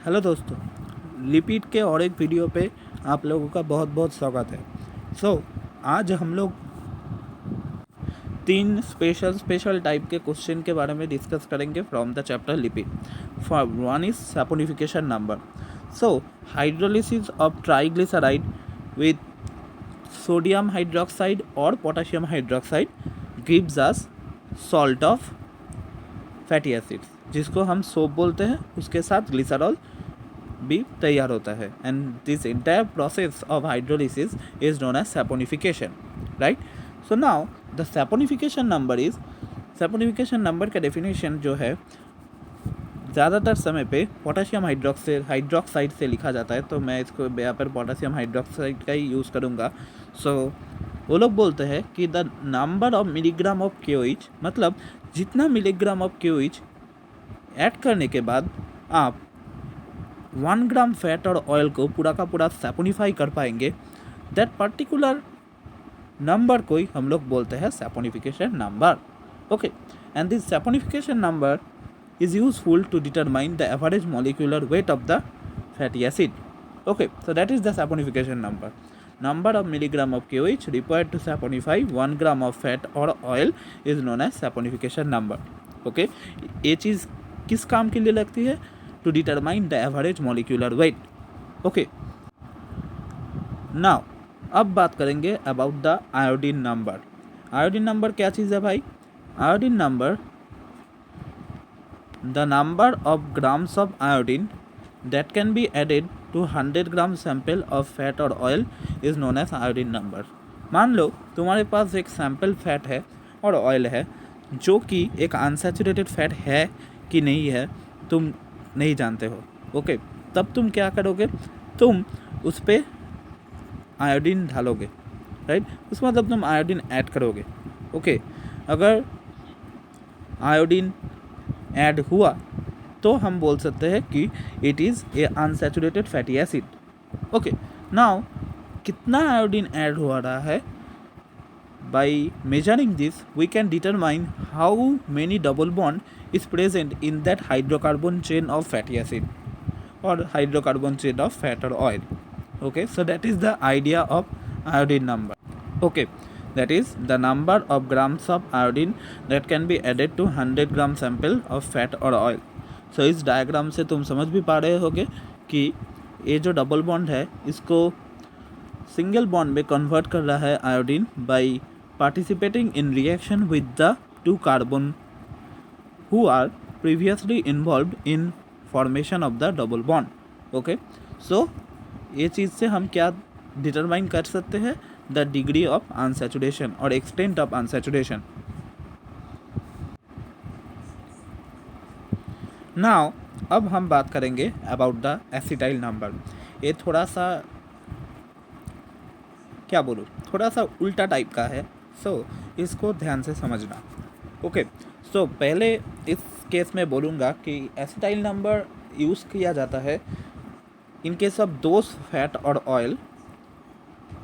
Hello दोस्तों, lipid के और एक वीडियो पे आप लोगों का बहुत बहुत स्वागत है। आज हम लोग तीन स्पेशल टाइप के क्वेश्चन के बारे में डिस्कस करेंगे from the chapter lipid. For one is saponification number. Hydrolysis of triglyceride with sodium hydroxide और potassium hydroxide gives us salt of fatty acids, जिसको हम सोप बोलते हैं। उसके साथ ग्लिसरॉल भी तैयार होता है। And this entire process of hydrolysis is known as saponification, right. So now the saponification number का डेफिनेशन जो है ज़्यादातर समय पे पोटासियम हाइड्रोक्साइड से लिखा जाता है, तो मैं इसको यहाँ पर पोटासियम हाइड्रोक्साइड का ही यूज़ करूँगा। वो लोग बोलते हैं कि the number of milligram of KOH, मतलब जितना मिलीग्राम ऑफ KOH ऐड करने के बाद आप 1 ग्राम फैट और ऑयल को पूरा का पूरा सैपोनिफाई कर पाएंगे, दैट पर्टिकुलर नंबर को ही हम लोग बोलते हैं saponification number. Okay, and this saponification number is useful to determine the average molecular weight of the fatty acid. Okay, so that is the saponification number. Number of milligram of KOH required to saponify 1 gram of fat or oil is known as saponification number. Okay, ये चीज़ किस काम के लिए लगती है? To determine the average molecular weight. Okay, now अब बात करेंगे about the iodine number. Iodine number क्या चीज़ है भाई? Iodine number, the number of grams of iodine that can be added to 100 gram sample of fat और oil is known as iodine number. मान लो तुम्हारे पास एक सैंपल फैट है और ऑयल है, जो कि एक अनसैचुरेटेड फैट है कि नहीं है तुम नहीं जानते हो। ओके, तब तुम क्या करोगे? तुम उस पर आयोडीन डालोगे, राइट। उसका मतलब तुम आयोडीन ऐड करोगे। ओके, अगर आयोडीन ऐड हुआ तो हम बोल सकते हैं कि it is a unsaturated fatty acid. Okay, now कितना आयोडीन ऐड हो रहा है, by measuring this we can determine how many double bond is present in that hydrocarbon chain of fatty acid और हाइड्रोकार्बन चेन ऑफ फैट और oil. Okay, so that is the idea of iodine number. Okay, that is the number of grams of iodine that can be added to 100 gram sample of fat or oil. सो इस diagram से तुम समझ भी पा रहे होगे कि ये जो डबल बॉन्ड है इसको सिंगल बॉन्ड में कन्वर्ट कर रहा है iodine by participating in reaction with the two carbon who are previously involved in formation of the double bond. Okay, so ये चीज़ से हम क्या डिटरमाइन कर सकते हैं? द डिग्री ऑफ अनसैचुरेशन और एक्सटेंट ऑफ अनसैचुरेशन। नाउ अब हम बात करेंगे अबाउट द एसिटाइल नंबर। ये थोड़ा सा क्या बोलूँ, थोड़ा सा उल्टा टाइप का है, इसको ध्यान से समझना। ओके, पहले इस केस में बोलूँगा कि एसिटाइल नंबर यूज़ किया जाता है in case of those fat और oil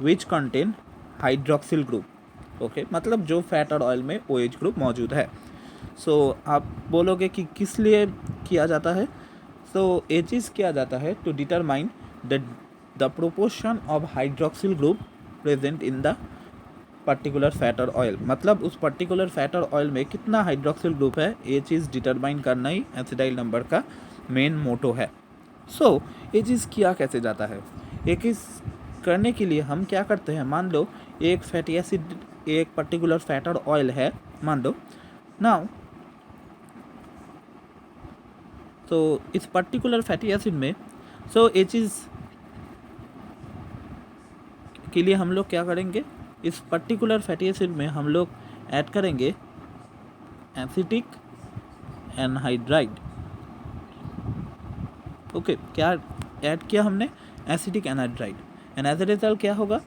which contain hydroxyl group. Okay, मतलब जो फैट और ऑयल में OH ग्रुप मौजूद है। आप बोलोगे कि किस लिए किया जाता है? ये चीज़ किया जाता है to determine the proportion of hydroxyl group present in the particular fat और ऑयल, मतलब उस पर्टिकुलर फैट और ऑयल में कितना हाइड्रोक्सिल ग्रुप है, ये चीज़ डिटरमाइन करना ही एसिटाइल नंबर का मेन मोटो है। ये चीज़ किया कैसे जाता है? एक इस करने के लिए हम क्या करते हैं, मान लो एक फैटी एसिड, एक पर्टिकुलर फैट और ऑयल है, मान लो नाउ। इस पर्टिकुलर फैटी एसिड में ये चीज़ के लिए हम लोग क्या करेंगे? इस पर्टिकुलर फैटी एसिड में हम लोग ऐड करेंगे एसिटिक एनहाइड्राइड। ओके, क्या ऐड किया हमने? Acetic anhydride. And as a result क्या होगा?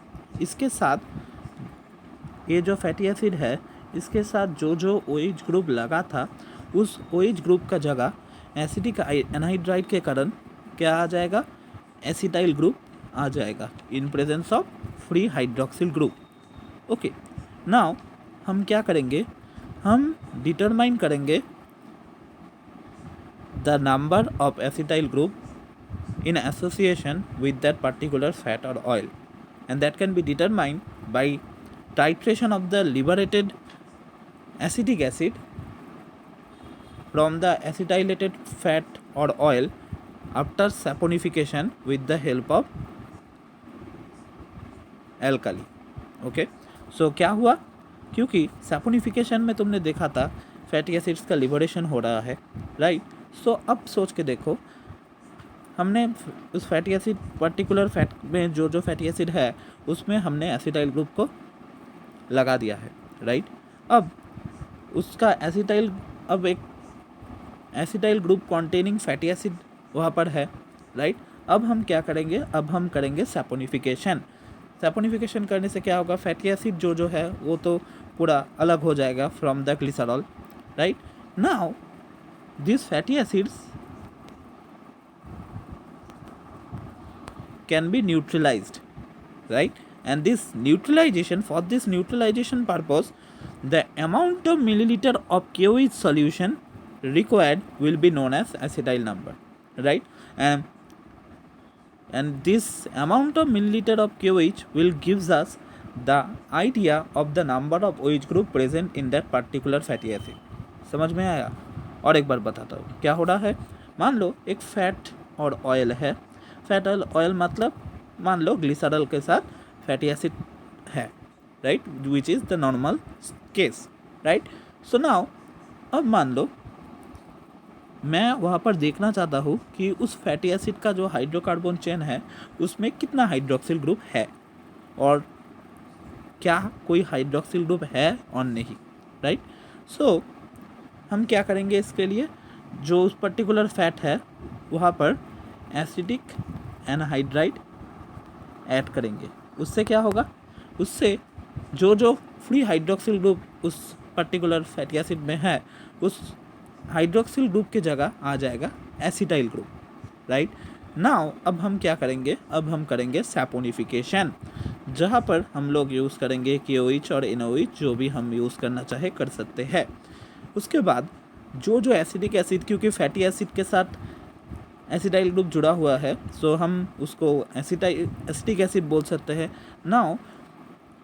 इसके साथ ये जो फैटी एसिड है, इसके साथ जो OH ग्रुप लगा था, उस OH ग्रुप का जगह एसिटिक एनहाइड्राइड के कारण क्या आ जाएगा? एसिटाइल ग्रुप आ जाएगा in presence of free hydroxyl group. Okay, now हम क्या करेंगे? हम डिटरमाइन करेंगे the number of acetyl group in association with that particular fat or oil, and that can be determined by titration of the liberated acetic acid from the acetylated fat or oil after saponification with the help of alkali. Okay, so क्या हुआ, क्योंकि saponification में तुमने देखा था fatty acids का liberation हो रहा है, राइट. सो अब सोच के देखो, हमने उस फैटी एसिड पर्टिकुलर फैट में जो फैटी एसिड है उसमें हमने एसिटाइल ग्रुप को लगा दिया है, राइट. अब उसका एसिटाइल, अब एक acetyl group containing fatty acid वहाँ पर है, राइट. अब हम क्या करेंगे, अब हम करेंगे सैपोनिफिकेशन. सैपोनिफिकेशन करने से क्या होगा, फैटी एसिड जो है वो तो पूरा अलग हो जाएगा from the glycerol, right. Now this fatty acids can be neutralised, right, and this neutralization, for this neutralization purpose, the amount of milliliter of KOH solution required will be known as acetyl number, right. And this amount of milliliter of KOH will gives us the idea of the number of OH group present in that particular fatty acid. समझ में आया? और एक बार बताता हूँ क्या हो रहा है. मान लो एक फैट और ऑयल है. फैट ऑयल मतलब मान लो ग्लिसरॉल के साथ फैटी एसिड है, right, which is the normal case, right. So now अब मान लो मैं वहाँ पर देखना चाहता हूँ कि उस फैटी एसिड का जो हाइड्रोकार्बन चेन है उसमें कितना हाइड्रोक्सिल ग्रुप है और क्या कोई हाइड्रोक्सिल ग्रुप है और नहीं, राइट. सो हम क्या करेंगे इसके लिए, जो उस पर्टिकुलर फैट है वहाँ पर एसिडिक एनहाइड्राइड ऐड करेंगे. उससे क्या होगा, उससे जो फ्री हाइड्रोक्सिल ग्रुप उस पर्टिकुलर फैटी एसिड में है उस हाइड्रोक्सिल ग्रुप की जगह आ जाएगा एसिटाइल ग्रुप, राइट. नाउ अब हम क्या करेंगे, अब हम करेंगे सैपोनिफिकेशन, जहाँ पर हम लोग यूज़ करेंगे KOH और NOH, जो भी हम यूज़ करना चाहे कर सकते हैं. उसके बाद जो एसिडिक एसिड, क्योंकि फैटी एसिड के साथ एसिटाइल ग्रुप जुड़ा हुआ है, सो हम उसको एसिटिक एसिड बोल सकते हैं. Now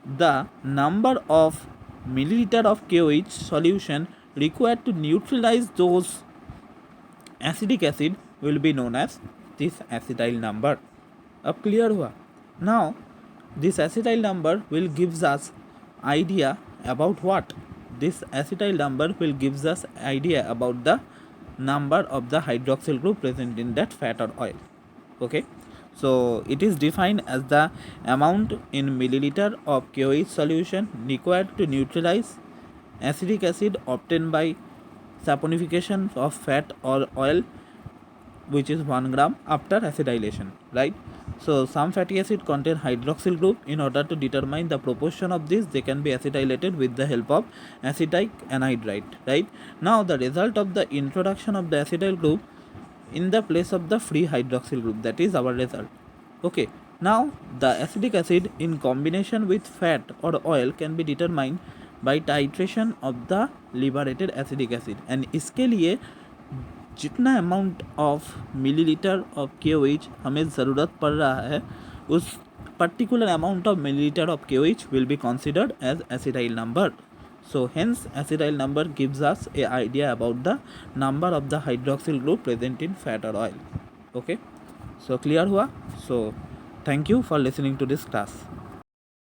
the number of millilitre of KOH solution required to neutralize those acidic acid will be known as this acetyl number. अब क्लियर हुआ. Now this acetyl number will gives us idea about what, this acetyl number will gives us idea about the number of the hydroxyl group present in that fat or oil. Okay, so it is defined as the amount in milliliter of KOH solution required to neutralize acidic acid obtained by saponification of fat or oil, which is 1 gram after acetylation, right. So some fatty acid contain hydroxyl group. In order to determine the proportion of this, they can be acetylated with the help of acetic anhydride, right. Now the result of the introduction of the acetyl group in the place of the free hydroxyl group, that is our result. Okay, now the acetic acid in combination with fat or oil can be determined by titration of the liberated acetic acid, and इसके लिए जितना amount of millilitre of KOH हमें ज़रूरत पड़ रहा है उस particular amount of millilitre of KOH will be considered as acetyl number. So hence acetyl number gives us a idea about the number of the hydroxyl group present in fat or oil. Okay, so clear हुआ. So thank you for listening to this class.